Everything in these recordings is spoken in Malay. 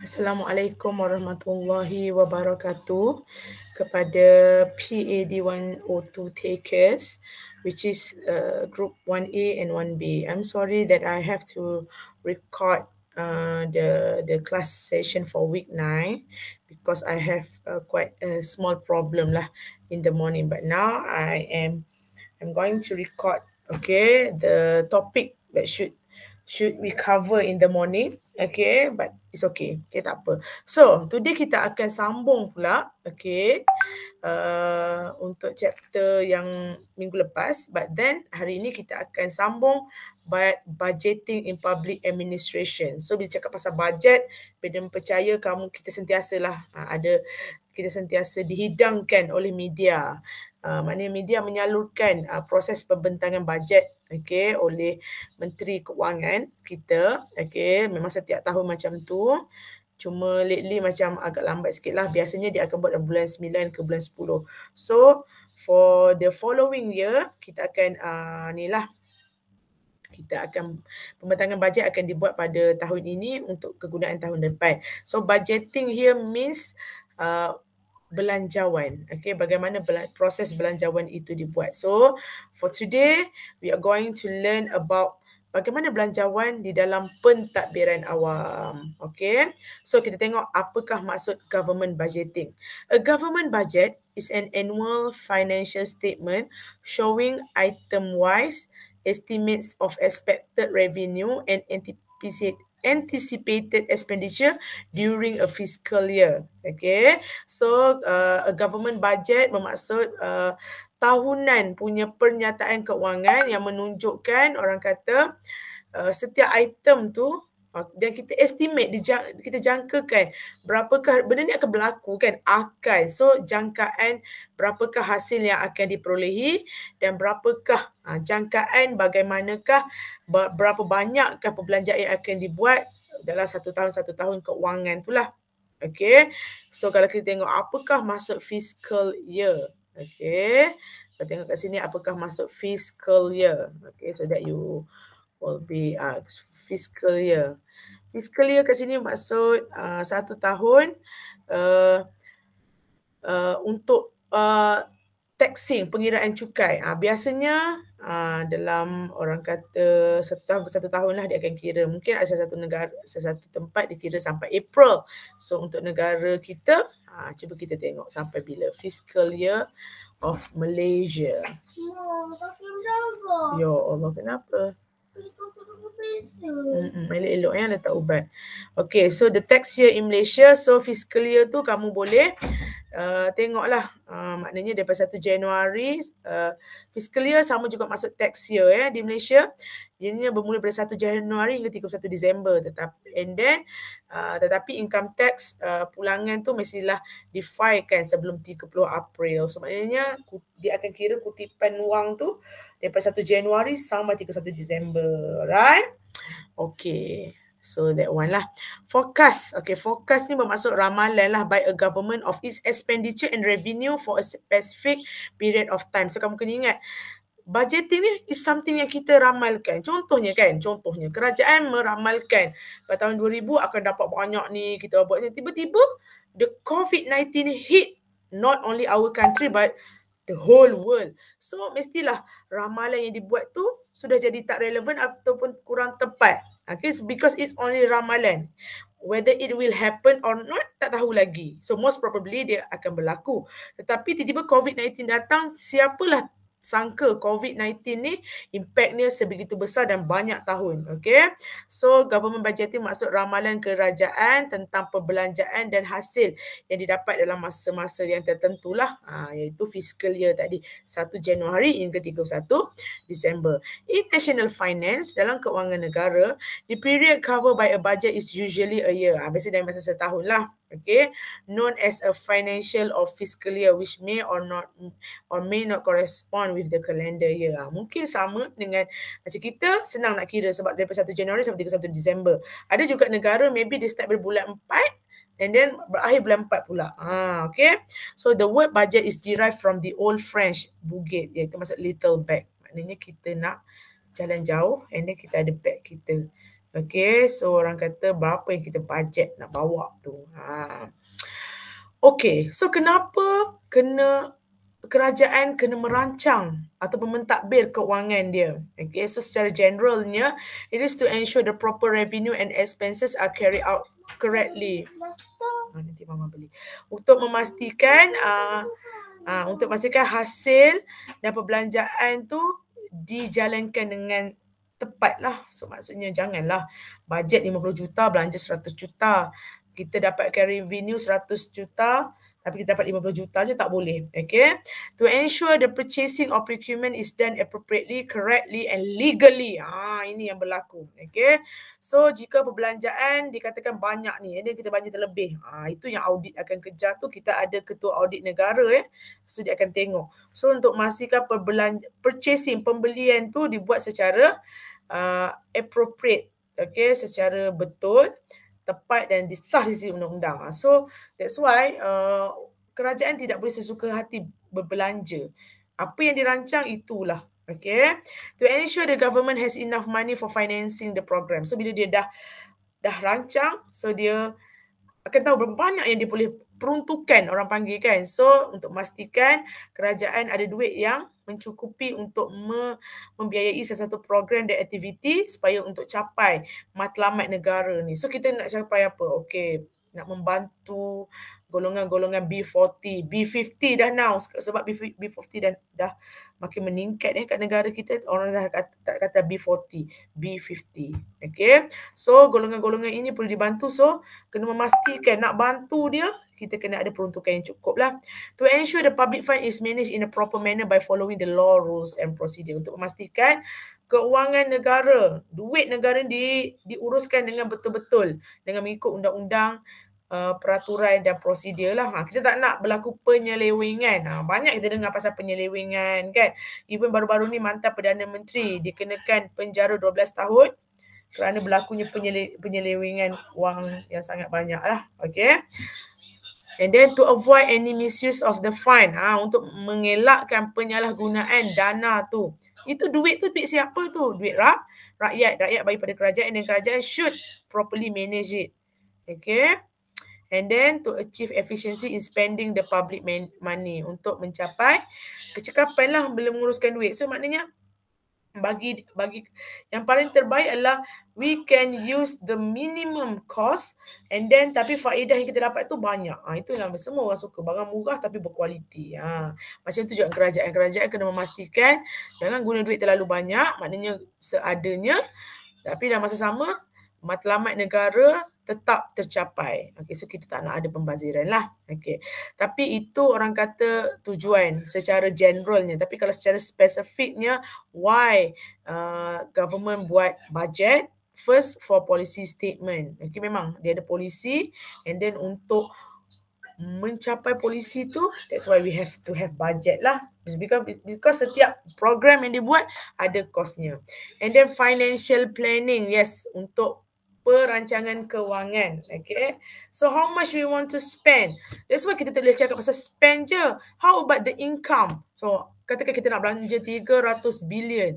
Assalamualaikum warahmatullahi wabarakatuh kepada PAD 102 takers, which is group 1A and 1B. I'm sorry that I have to record the class session for week 9 because I have quite a small problem lah in the morning. But now I'm going to record, okay, the topic that should we cover in the morning, okay, but it's okay, okay, tak apa. So, today kita akan sambung pula, okay, untuk chapter yang minggu lepas, but then hari ini kita akan sambung budgeting in public administration. So, bila cakap pasal budget, bila percaya kita sentiasalah kita sentiasa dihidangkan oleh media. Maknanya media menyalurkan proses pembentangan bajet, okay, oleh Menteri Keuangan kita, okay, memang setiap tahun macam tu. Cuma lately macam agak lambat sikit lah. Biasanya dia akan buat dalam bulan 9 ke bulan 10. So, for the following year, kita akan pembentangan bajet akan dibuat pada tahun ini untuk kegunaan tahun depan. So, budgeting here means belanjawan. Okay, bagaimana proses belanjawan itu dibuat. So, for today, we are going to learn about bagaimana belanjawan di dalam pentadbiran awam. Okay, so kita tengok apakah maksud government budgeting. A government budget is an annual financial statement showing item-wise estimates of expected revenue and anticipated expenditure during a fiscal year. Okay, so a government budget bermaksud tahunan punya pernyataan keuangan yang menunjukkan orang kata setiap item tu dan kita estimate, kita jangkakan berapakah benda ni akan berlaku kan, so jangkaan berapakah hasil yang akan diperolehi dan berapakah jangkaan bagaimanakah berapa banyakkah perbelanjaan yang akan dibuat dalam satu tahun keuangan tu lah. Okay, so kalau kita tengok apakah maksud fiscal year, okay, kita tengok kat sini apakah maksud fiscal year, okay, so that you will be fiscal year. Fiscal year kat sini maksud satu tahun untuk taxing, pengiraan cukai. Biasanya dalam orang kata satu tahun lah dia akan kira. Mungkin ada satu tempat dia kira sampai April. So untuk negara kita, cuba kita tengok sampai bila fiscal year of Malaysia. Ya Allah, kenapa? Elok-elok ya letak ubat. Okay, so the tax year in Malaysia, so fiscal year tu kamu boleh tengoklah, maknanya daripada 1 Januari, fiscal year sama juga maksud tax year di Malaysia. Jadinya bermula pada 1 Januari hingga 31 Disember. Tetapi income tax pulangan tu mestilah di-file sebelum 30 April. So maknanya dia akan kira kutipan wang tu daripada 1 Januari sampai 31 Disember, right? Okay, so that one lah. Forecast. Okay, forecast ni bermaksud ramalan lah by a government of its expenditure and revenue for a specific period of time. So kamu kena ingat, budgeting ni is something yang kita ramalkan. Contohnya kerajaan meramalkan pada tahun 2000 akan dapat banyak ni, kita buatnya. Tiba-tiba the COVID-19 hit not only our country but the whole world. So mestilah ramalan yang dibuat tu sudah jadi tak relevan ataupun kurang tepat. Okay, because it's only ramalan. Whether it will happen or not, tak tahu lagi. So most probably dia akan berlaku. Tetapi tiba-tiba COVID-19 datang, siapalah sangka COVID-19 ni impactnya sebegitu besar dan banyak tahun. Okay, so government budgeting maksud ramalan kerajaan tentang perbelanjaan dan hasil yang didapat dalam masa-masa yang tertentu lah, iaitu fiscal year tadi, 1 Januari hingga 31 Disember. In national finance, dalam keuangan negara, the period covered by a budget is usually a year. Biasanya dalam masa setahun lah. Okay, known as a financial or fiscal year, which may or may not correspond with the calendar year. Mungkin sama dengan macam kita, senang nak kira sebab daripada 1 Januari sampai 31 Disember. Ada juga negara maybe dia start berbulan 4 and then berakhir bulan 4 pula. Okay, so the word budget is derived from the old French bugit, iaitu maksud little bag. Maknanya kita nak jalan jauh and then kita ada bag kita. Okay, so orang kata berapa yang kita budget nak bawa tu. Okay, so kenapa kerajaan kena merancang atau mentadbir keuangan dia? Okay, so secara generalnya, it is to ensure the proper revenue and expenses are carried out correctly. Nanti mama beli. Untuk memastikan hasil dan perbelanjaan tu dijalankan dengan tepat lah. So maksudnya janganlah bajet 50 juta, belanja 100 juta. Kita dapatkan revenue 100 juta, tapi kita dapat 50 juta je, tak boleh. Okay. To ensure the purchasing or procurement is done appropriately, correctly and legally. Ini yang berlaku. Okay. So jika perbelanjaan dikatakan banyak ni, kita budget terlebih. Itu yang audit akan kejar tu. Kita ada ketua audit negara. So dia akan tengok. So untuk memastikan purchasing, pembelian tu dibuat secara appropriate. Okay. Secara betul, tepat dan disah di sisi undang-undang. So that's why kerajaan tidak boleh sesuka hati berbelanja. Apa yang dirancang itulah. Okay. To ensure the government has enough money for financing the program. So bila dia dah rancang, so dia akan tahu berapa banyak yang dia boleh peruntukan, orang panggil kan. So untuk memastikan kerajaan ada duit yang mencukupi untuk membiayai sesuatu program dan aktiviti supaya untuk capai matlamat negara ni. So kita nak capai apa? Okey, nak membantu golongan-golongan B40, B50 dah now sebab B50 dah makin meningkat kat negara kita. Orang dah kata B40, B50. Okay. So golongan-golongan ini perlu dibantu. So kena memastikan nak bantu dia, kita kena ada peruntukan yang cukup lah. To ensure the public fund is managed in a proper manner by following the law, rules and procedure. Untuk memastikan keuangan negara, duit negara diuruskan dengan betul-betul, dengan mengikut undang-undang, peraturan dan prosedur lah. Kita tak nak berlaku penyelewengan. Banyak kita dengar pasal penyelewengan kan. Even baru-baru ni mantan Perdana Menteri dikenakan penjara 12 tahun kerana berlakunya penyelewengan wang yang sangat banyak lah. Okay. And then to avoid any misuse of the fund. Untuk mengelakkan penyalahgunaan dana tu. Itu duit tu duit siapa tu? Duit rakyat. Rakyat bagi pada kerajaan dan kerajaan should properly manage it. Okay. And then to achieve efficiency in spending the public money. Untuk mencapai kecekapan lah bila menguruskan duit. So maknanya bagi yang paling terbaik adalah we can use the minimum cost and then tapi faedah yang kita dapat tu banyak. Itu yang semua orang suka. Barang murah tapi berkualiti. Macam tu juga kerajaan kena memastikan jangan guna duit terlalu banyak. Maknanya seadanya. Tapi dalam masa sama matlamat negara tetap tercapai. Okay, so kita tak nak ada pembaziran lah. Okay. Tapi itu orang kata tujuan secara generalnya. Tapi kalau secara spesifiknya, why government buat budget? First, for policy statement. Okay, memang dia ada polisi and then untuk mencapai polisi tu, that's why we have to have budget lah. Because setiap program yang dibuat ada costnya. And then financial planning, yes, untuk perancangan kewangan. Okay. So how much we want to spend? That's why kita tak boleh cakap pasal spend je. How about the income? So katakan kita nak belanja 300 billion.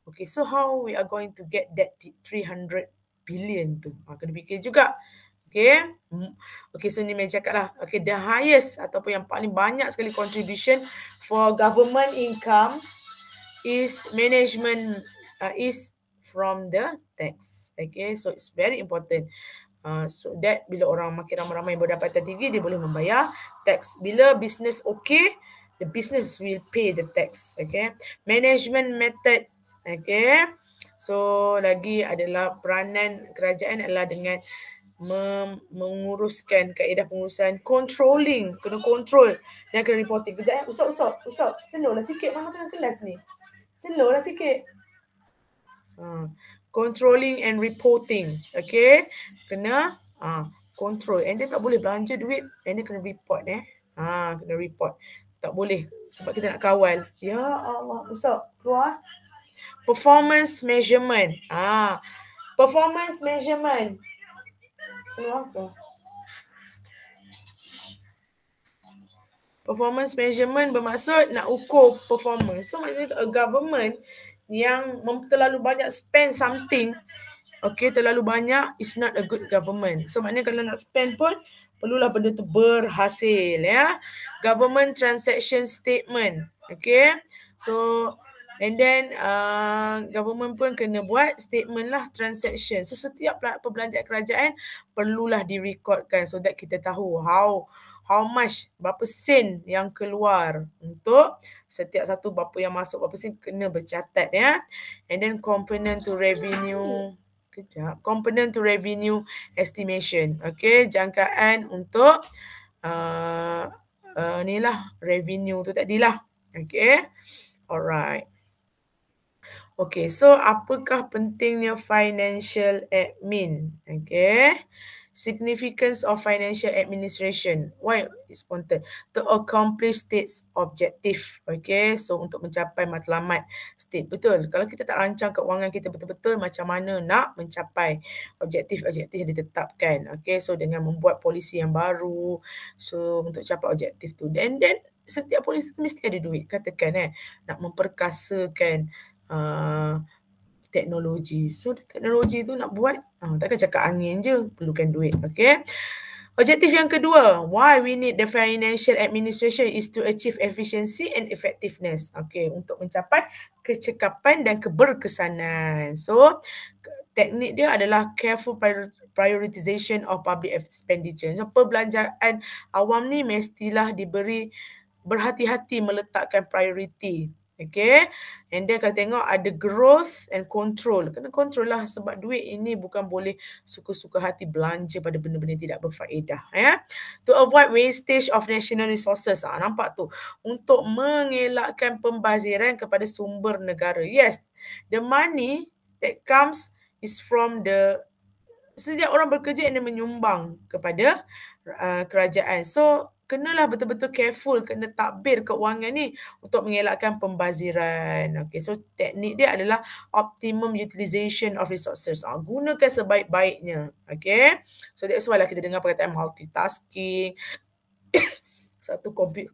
Okay, so how we are going to get that 300 billion tu? Kena fikir juga. Okay. Okay, so ni saya cakap lah. Okay, the highest ataupun yang paling banyak sekali contribution for government income is management, is from the tax. Okay, so it's very important. So that bila orang makin ramai-ramai berdapatan tinggi, dia boleh membayar tax. Bila business okay, the business will pay the tax. Okay, management method. Okay, so lagi adalah peranan kerajaan adalah dengan menguruskan kaedah pengurusan, controlling, kena control dan kena reporting. Kejap usap. Slow lah sikit, mama tengah kelas ni. Slow lah sikit. Controlling and reporting. Okay. Kena control. And dia tak boleh belanja duit. And dia kena report. Kena report. Tak boleh. Sebab kita nak kawal. Ya Allah. Usap. Keluar. Performance measurement. Performance measurement. Keluar apa? Performance measurement bermaksud nak ukur performance. So maknanya a government yang terlalu banyak spend something, Okay, terlalu banyak is not a good government. So maknanya kalau nak spend pun perlulah benda tu berhasil ya. Government transaction statement. Okay. So and then government pun kena buat statement lah transaction. So setiap perbelanjaan kerajaan perlulah direkodkan so that kita tahu how much, berapa sen yang keluar untuk setiap satu, berapa yang masuk, berapa sen kena bercatat ya. And then component to revenue. Component to revenue estimation. Okay, jangkaan untuk ni lah revenue tu tadilah. Okay, alright. Okay, so apakah pentingnya financial admin? Okay. Significance of financial administration. Why is important? To accomplish state's objective. Okay, so untuk mencapai matlamat state. Betul. Kalau kita tak rancang keuangan kita betul-betul macam mana nak mencapai objektif-objektif yang ditetapkan. Okay, so dengan membuat polisi yang baru. So untuk capai objektif tu. Dan setiap polisi tu mesti ada duit. Katakan nak memperkasakan teknologi. So teknologi tu nak buat, takkan cakap angin je, perlukan duit. Okay. Objektif yang kedua, why we need the financial administration is to achieve efficiency and effectiveness. Okay, untuk mencapai kecekapan dan keberkesanan. So teknik dia adalah careful prioritization of public expenditure. So perbelanjaan awam ni mestilah diberi berhati-hati meletakkan priority. Okay. And then kalau tengok ada growth and control. Kena control lah sebab duit ini bukan boleh suka-suka hati belanja pada benda-benda tidak berfaedah. Ya. To avoid wastage of national resources. Nampak tu. Untuk mengelakkan pembaziran kepada sumber negara. Yes. The money that comes is from setiap orang bekerja yang menyumbang kepada kerajaan. So, kenalah betul-betul careful, kena takbir keuangan ni untuk mengelakkan pembaziran. Okay, so teknik dia adalah optimum utilization of resources. Gunakan sebaik-baiknya. Okay, so that's why lah kita dengar perkataan multitasking. Satu komputer.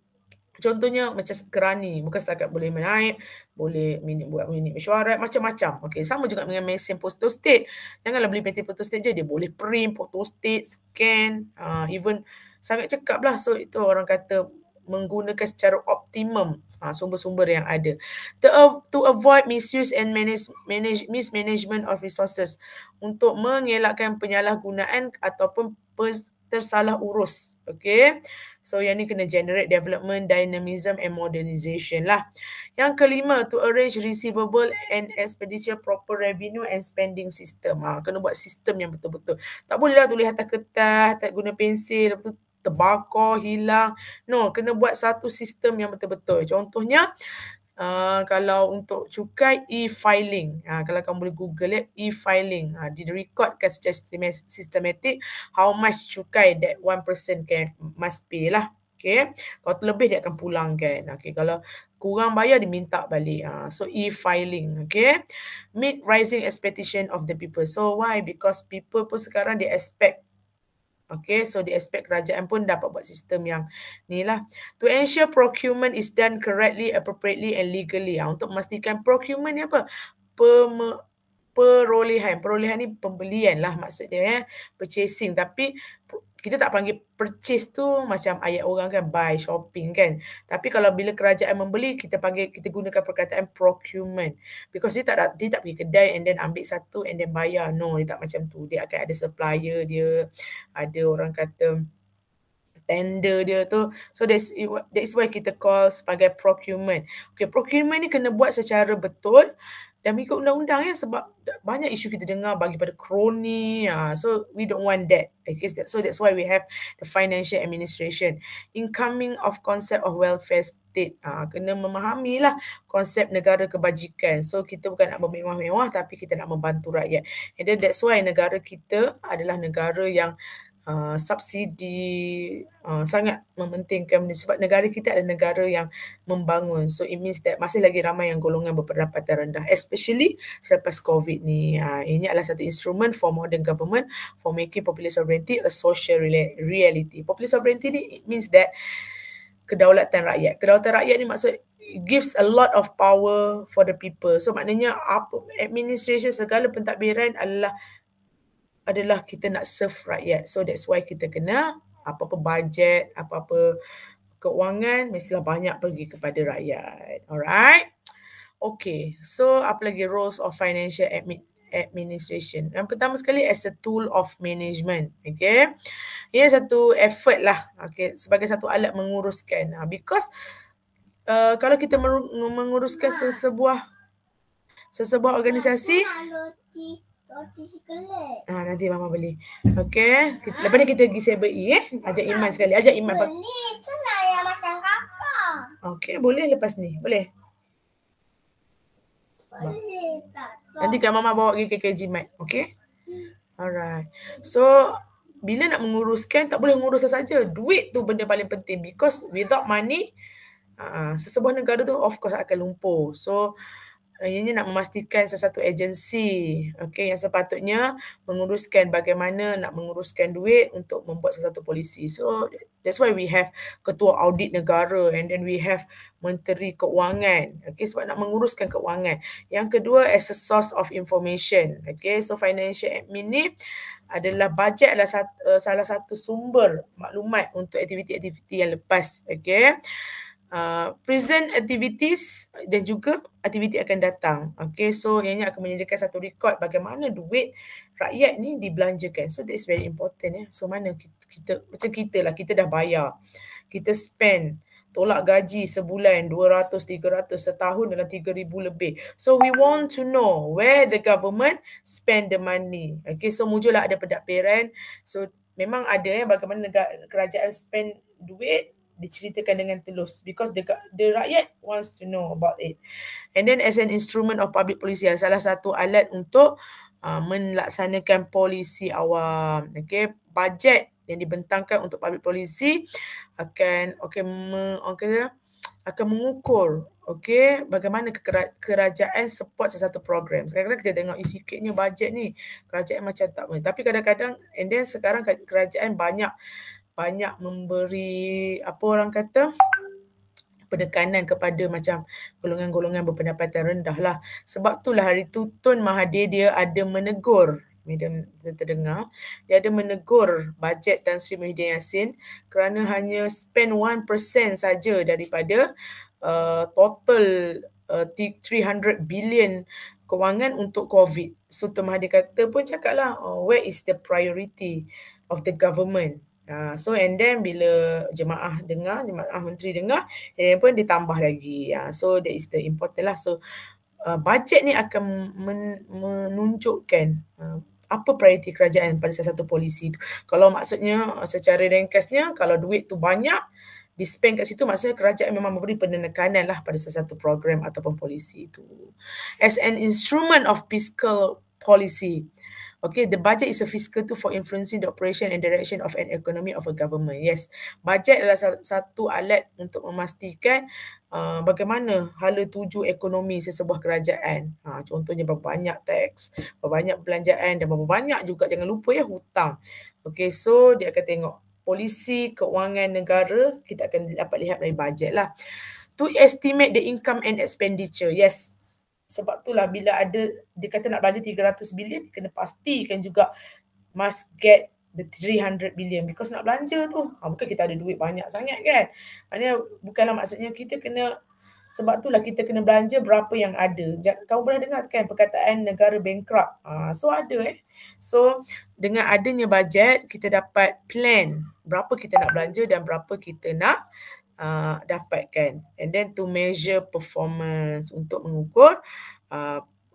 Contohnya macam kerani, bukan setakat boleh menaip, boleh buat minit mesyuarat, macam-macam. Okay, sama juga dengan mesin photostat. Janganlah beli mesin photostat je, dia boleh print, photostat, scan, even sangat cekap lah. So itu orang kata menggunakan secara optimum sumber-sumber yang ada. To avoid misuse and mismanagement of resources. Untuk mengelakkan penyalahgunaan ataupun tersalah urus. Okay. So yang ni kena generate development, dynamism and modernization lah. Yang kelima, to arrange receivable and expenditure proper revenue and spending system. Kena buat sistem yang betul-betul. Tak bolehlah tulis atas kertas, tak guna pensil, betul terbakar, hilang. No, kena buat satu sistem yang betul-betul. Contohnya, kalau untuk cukai e-filing, kalau kamu boleh google e-filing, direkodkan secara sistematik how much cukai that one person must pay lah. Okay. Kalau terlebih dia akan pulangkan. Okay. Kalau kurang bayar diminta balik. So e-filing. Okay. Meet rising expectation of the people. So why? Because people pun sekarang they expect. Okay, so they expect kerajaan pun dapat buat sistem yang ni lah. To ensure procurement is done correctly, appropriately and legally. Untuk memastikan procurement ni apa? Perolehan. Perolehan ni pembelian lah maksud dia. Purchasing. Tapi kita tak panggil purchase tu macam ayat orang kan, buy, shopping kan. Tapi kalau bila kerajaan membeli, kita gunakan perkataan procurement. Because dia tak pergi kedai and then ambil satu and then bayar. No, dia tak macam tu. Dia akan ada supplier dia, ada orang kata tender dia tu. So that's why kita call sebagai procurement. Okay, procurement ni kena buat secara betul dan mengikut undang-undang sebab banyak isu kita dengar bagi pada kroni. So we don't want that. Okay, so that's why we have the financial administration. Incoming of concept of welfare state. Kena memahamilah konsep negara kebajikan. So kita bukan nak bermewah-mewah tapi kita nak membantu rakyat. And then that's why negara kita adalah negara yang subsidi sangat mementingkan sebab negara kita adalah negara yang membangun. So it means that masih lagi ramai yang golongan berpendapatan rendah, especially selepas COVID ni. Ini adalah satu instrument for modern government for making popular sovereignty a social reality. Popular sovereignty ni it means that kedaulatan rakyat. Kedaulatan rakyat ni maksud gives a lot of power for the people. So maknanya administration segala pentadbiran adalah kita nak serve rakyat. So that's why kita kena apa-apa bajet, apa-apa keuangan mestilah banyak pergi kepada rakyat. Alright? Okay, so apa lagi roles of financial administration? Yang pertama sekali as a tool of management. Okay, ia satu effort lah. Okay, sebagai satu alat menguruskan. Because kalau kita menguruskan sesebuah organisasi, nanti mama beli. Okay, lepas ni kita pergi 7E. Ajak Iman sekali. Ajak Iman. Boleh, tu nak yang macam kakak. Okay, boleh lepas ni. Boleh? Boleh tak? Nanti kan mama bawa pergi KKG Mat. Okay? Alright. So, bila nak menguruskan, tak boleh mengurus saja. Duit tu benda paling penting. Because without money, sesebuah negara tu of course akan lumpuh. So, ini nak memastikan sesuatu agensi, okay, yang sepatutnya menguruskan bagaimana nak menguruskan duit untuk membuat sesuatu polisi. So that's why we have ketua audit negara and then we have menteri keuangan, okay, sebab nak menguruskan keuangan. Yang kedua as a source of information, okay. So financial admin ni adalah bajet adalah salah satu sumber maklumat untuk aktiviti-aktiviti yang lepas, okay. Present activities dan juga aktiviti akan datang. Okay, so ianya akan menyediakan satu rekod bagaimana duit rakyat ni dibelanjakan. So that is very important. So mana kita macam kita lah, kita dah bayar. Kita spend, tolak gaji sebulan 200, 300, setahun dalam 3,000 lebih. So we want to know where the government spend the money. Okay, so muncullah ada pentadbiran. So memang ada bagaimana kerajaan spend duit diceritakan dengan telus because the rakyat wants to know about it. And then as an instrument of public policy, salah satu alat untuk melaksanakan polisi awam. Okay, bajet yang dibentangkan untuk public policy akan mengukur, okay, bagaimana kerajaan support sesuatu program. Kadang-kadang kita tengok sikitnya bajet ni, kerajaan macam tak boleh. Tapi kadang-kadang, and then sekarang kerajaan banyak memberi penekanan kepada macam golongan-golongan berpendapatan rendah lah. Sebab itulah hari tu Tun Mahathir dia ada menegur, medium terdengar, dia ada menegur bajet Tan Sri Muhyiddin Yassin kerana hanya spend 1% saja daripada total 300 billion kewangan untuk COVID. So Tun Mahathir kata pun cakaplah, where is the priority of the government? So and then bila jemaah menteri dengar, pun ditambah lagi. So that is the important lah. So bajet ni akan menunjukkan apa prioriti kerajaan pada salah satu polisi tu. Kalau maksudnya secara ringkasnya, kalau duit tu banyak di-spend kat situ, maksudnya kerajaan memang memberi penekanan lah pada salah satu program ataupun polisi itu. As an instrument of fiscal policy, okay, the budget is a fiscal tool for influencing the operation and direction of an economy of a government. Yes, bajet adalah satu alat untuk memastikan bagaimana hala tuju ekonomi sesebuah kerajaan. Contohnya berapa banyak teks, berapa banyak belanjaan dan berapa banyak juga, jangan lupa ya, hutang. Okay, so dia akan tengok polisi keuangan negara, kita akan dapat lihat dari bajet lah. To estimate the income and expenditure. Yes, sebab itulah bila ada, dia kata nak belanja 300 bilion, kena pastikan juga must get the 300 billion because nak belanja tu. Bukan kita ada duit banyak sangat kan. Maknanya bukanlah maksudnya kita kena, sebab itulah kita kena belanja berapa yang ada. Kamu pernah dengar kan perkataan negara bankrupt? So ada So dengan adanya bajet, kita dapat plan berapa kita nak belanja dan berapa kita nak dapatkan. And then to measure performance, untuk mengukur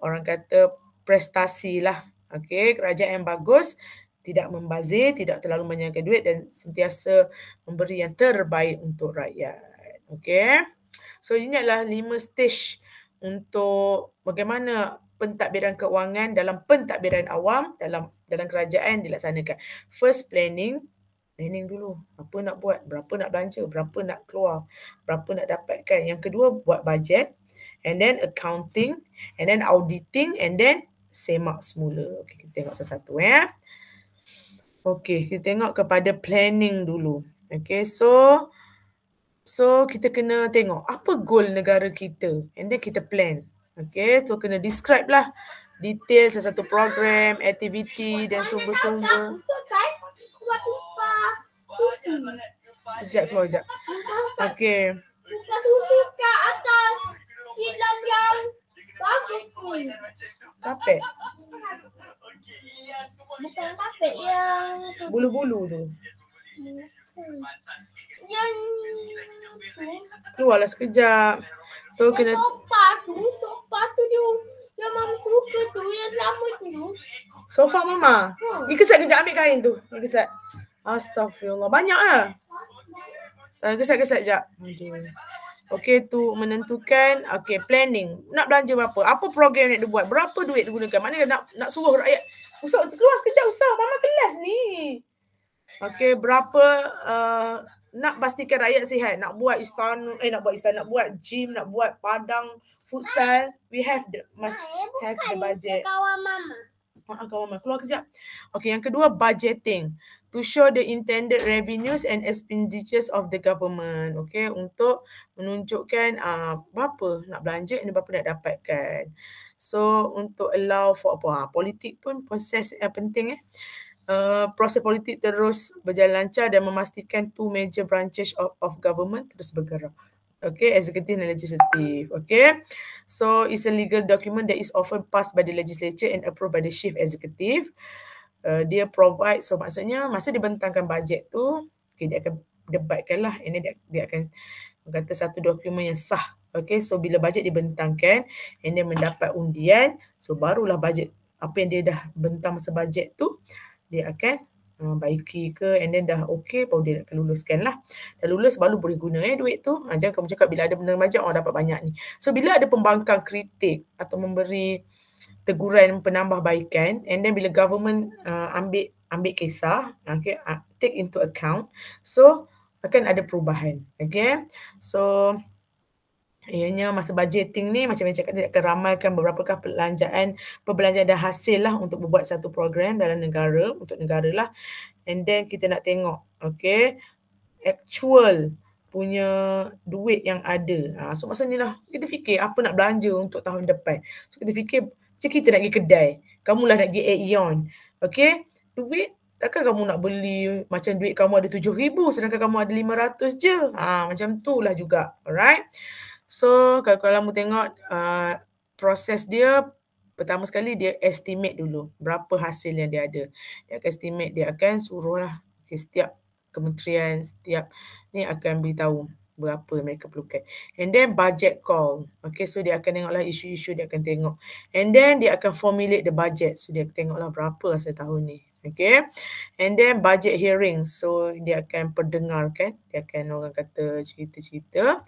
orang kata prestasi lah. Okay, kerajaan yang bagus, tidak membazir, tidak terlalu banyakkan duit dan sentiasa memberi yang terbaik untuk rakyat. Okay, so ini adalah 5 stage untuk bagaimana pentadbiran keuangan dalam pentadbiran awam dalam kerajaan dilaksanakan. First, planning dulu. Apa nak buat, berapa nak belanja, berapa nak keluar, berapa nak dapatkan. Yang kedua, buat bajet, and then accounting, and then auditing, and then semak semula. Okay, kita tengok satu-satu ya. Okay, kita tengok kepada planning dulu. Okay, so So kita kena tengok apa goal negara kita and then kita plan. Okay, so kena describe lah detail satu program, aktiviti dan sumber-sumber. Sekejap keluar sekejap. Okay. Buka susu kat atas film yang bagus ni. Kapet. Bukan kapet yang Bulu-bulu tu. yang Keluarlah sekejap. Tu kena sofa tu dia yang mama suka tu, yang sama tu. sofa mama. Ni kesat kejap ambil kain tu. Ni kesat. Astaghfirullah. Banyak lah. Kesat-kesat sekejap. Okey, tu menentukan, okey, planning. Nak belanja berapa? Apa program yang dia buat? Berapa duit digunakan? Mana nak suruh rakyat. Usah keluar sekejap, usah. Mama kelas ni. Okey, berapa nak pastikan rakyat sihat. Nak buat istana, nak buat gym, nak buat padang futsal. We must have the budget. Kawan mama. Kawan mama. Keluar kejap. Okey, yang kedua, budgeting. To show the intended revenues and expenditures of the government. Okay, untuk menunjukkan berapa nak belanja dan berapa nak dapatkan. So, untuk allow for apa? Politik pun proses yang penting. Proses politik terus berjalan lancar dan memastikan two major branches of government terus bergerak. Okay, executive and legislative. Okay, so it's a legal document that is often passed by the legislature and approved by the chief executive. Dia provide, so maksudnya masa dia bentangkan bajet tu, okay, dia akan debatkan lah. Ini dia akan kata satu dokumen yang sah. Okay, so bila bajet dibentangkan and dia mendapat undian, so barulah bajet apa yang dia dah bentang masa bajet tu, dia akan baiki ke and then dah okay, baru dia akan luluskan lah. Dah lulus baru boleh guna duit tu. Jangan kamu cakap bila ada benda bajet, dapat banyak ni. So bila ada pembangkang kritik atau memberi teguran penambahbaikan and then bila government ambil kisah, okay, take into account, so akan ada perubahan. Okay, so ianya masa budgeting ni macam yang cakap, dia akan ramalkan beberapakah perbelanjaan dah hasil lah untuk membuat satu program dalam negara, untuk negara lah. And then kita nak tengok, okay, actual punya duit yang ada. So masa ni lah kita fikir apa nak belanja untuk tahun depan. So kita fikir macam kita nak pergi kedai, kamulah nak pergi Aeon. Okay, duit takkan kamu nak beli macam duit kamu ada 7,000 sedangkan kamu ada 500 je. Macam tu lah juga. Alright. So kalau kamu tengok proses dia, pertama sekali dia estimate dulu berapa hasil yang dia ada. Dia akan estimate, dia akan suruh lah, okay, setiap kementerian, setiap ni akan beritahu berapa mereka perlukan. And then budget call. Okay, so dia akan tengoklah isu-isu, dia akan tengok. And then dia akan formulate the budget. So dia akan tengoklah berapa hasil tahun ni. Okay. And then budget hearing. So dia akan perdengarkan. Dia akan orang kata cerita-cerita.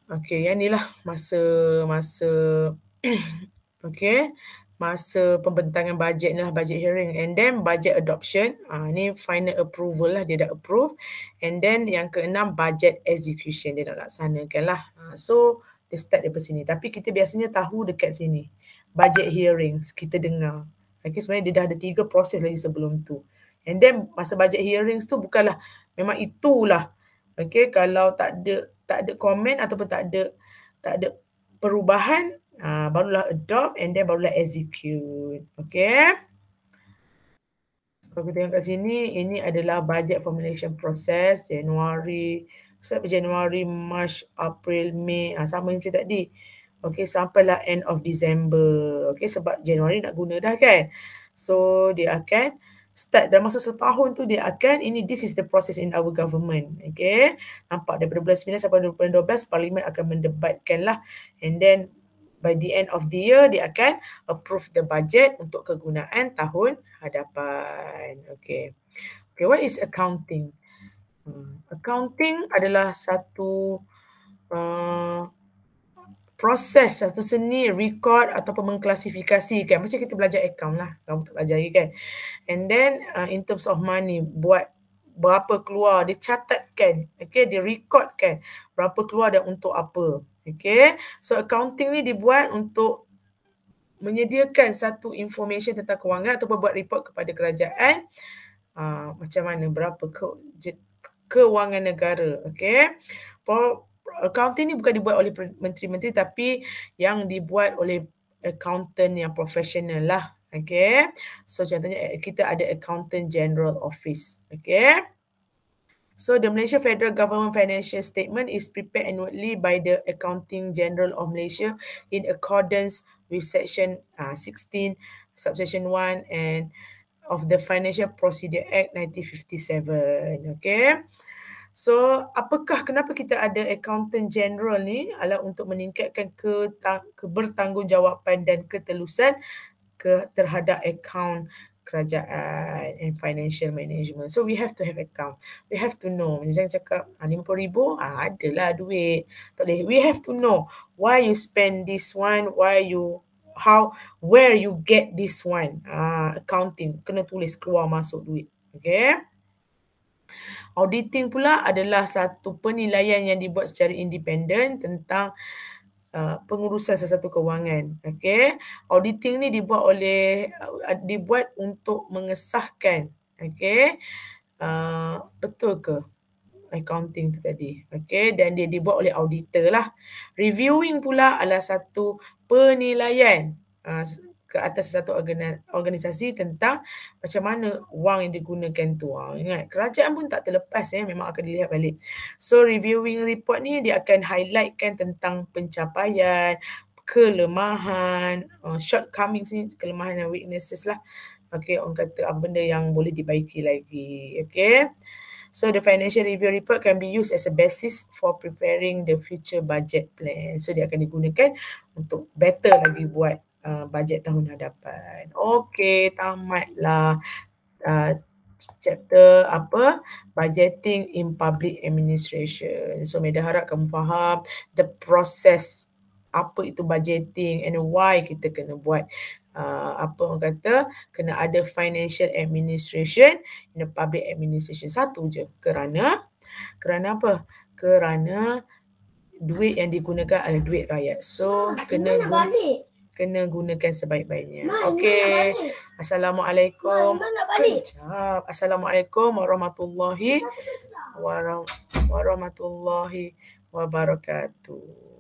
Okay, yang ni lah masa okay, masa pembentangan bajet ni lah, budget hearing. And then budget adoption, ni final approval lah, dia dah approve. And then yang keenam, budget execution, dia nak laksanakan lah. So dia start daripada sini. Tapi kita biasanya tahu dekat sini, budget hearings, kita dengar. Okay, sebenarnya dia dah ada 3 proses lagi sebelum tu. And then masa budget hearings tu bukanlah, memang itulah. Okay, kalau tak ada komen ataupun tak ada perubahan, barulah adopt and then barulah execute. Okay. Kalau kita tengok kat sini, ini adalah budget formulation process, Januari, March, April, Mei, sama macam tadi. Okay, sampailah end of December. Okay, sebab Januari nak guna dah kan. So dia akan start dalam masa setahun tu, dia akan, this is the process in our government. Okay, nampak daripada bulan 9 sampai bulan 12, Parlimen akan mendebatkan lah. And then by the end of the year, dia akan approve the budget untuk kegunaan tahun hadapan. Okay, what is accounting? Accounting adalah satu proses, satu seni record ataupun mengklasifikasikan. Macam kita belajar account lah, kamu tak belajar lagi kan. And then in terms of money, buat berapa keluar, dia catatkan, okay, dia recordkan berapa keluar dan untuk apa. Okay, so accounting ni dibuat untuk menyediakan satu information tentang kewangan ataupun buat report kepada kerajaan, macam mana, berapa kewangan negara. Okey. Accounting ni bukan dibuat oleh menteri-menteri tapi yang dibuat oleh accountant yang profesional lah. Okey. So contohnya kita ada Accountant General Office. Okey. So the Malaysia Federal Government Financial Statement is prepared annually by the Accounting General of Malaysia in accordance with Section 16, Subsection 1 and of the Financial Procedure Act 1957. Okay. So, kenapa kita ada Accountant General ni? Adalah untuk meningkatkan kebertanggungjawatan dan ketelusan terhadap akaun kerajaan and financial management. So, we have to have account. We have to know. Jangan cakap, RM50,000, adalah duit. Tak boleh. We have to know why you spend this one, where you get this one. Accounting. Kena tulis keluar masuk duit. Okay. Auditing pula adalah satu penilaian yang dibuat secara independen tentang pengurusan sesuatu kewangan. Okey. Auditing ni dibuat untuk mengesahkan. Okey. Betul ke accounting tu tadi? Okey, dan dia dibuat oleh auditor lah. Reviewing pula adalah satu penilaian ke atas satu organisasi tentang macam mana wang yang digunakan tu. Ingat, kerajaan pun tak terlepas memang akan dilihat balik. So reviewing report ni dia akan highlightkan tentang pencapaian, kelemahan, shortcomings ni, kelemahan dan weaknesses lah. Okay, orang kata apa benda yang boleh dibaiki lagi. Okay. So the financial review report can be used as a basis for preparing the future budget plan. So dia akan digunakan untuk better lagi buat bajet tahun hadapan. Okey, tamatlah chapter budgeting in public administration. So Maida harap kamu faham the process apa itu budgeting and why kita kena buat kena ada financial administration in the public administration. Satu je, kerana apa? Kerana duit yang digunakan adalah duit rakyat. So kena gunakan sebaik-baiknya. Okey. Assalamualaikum. Assalamualaikum warahmatullahi wabarakatuh.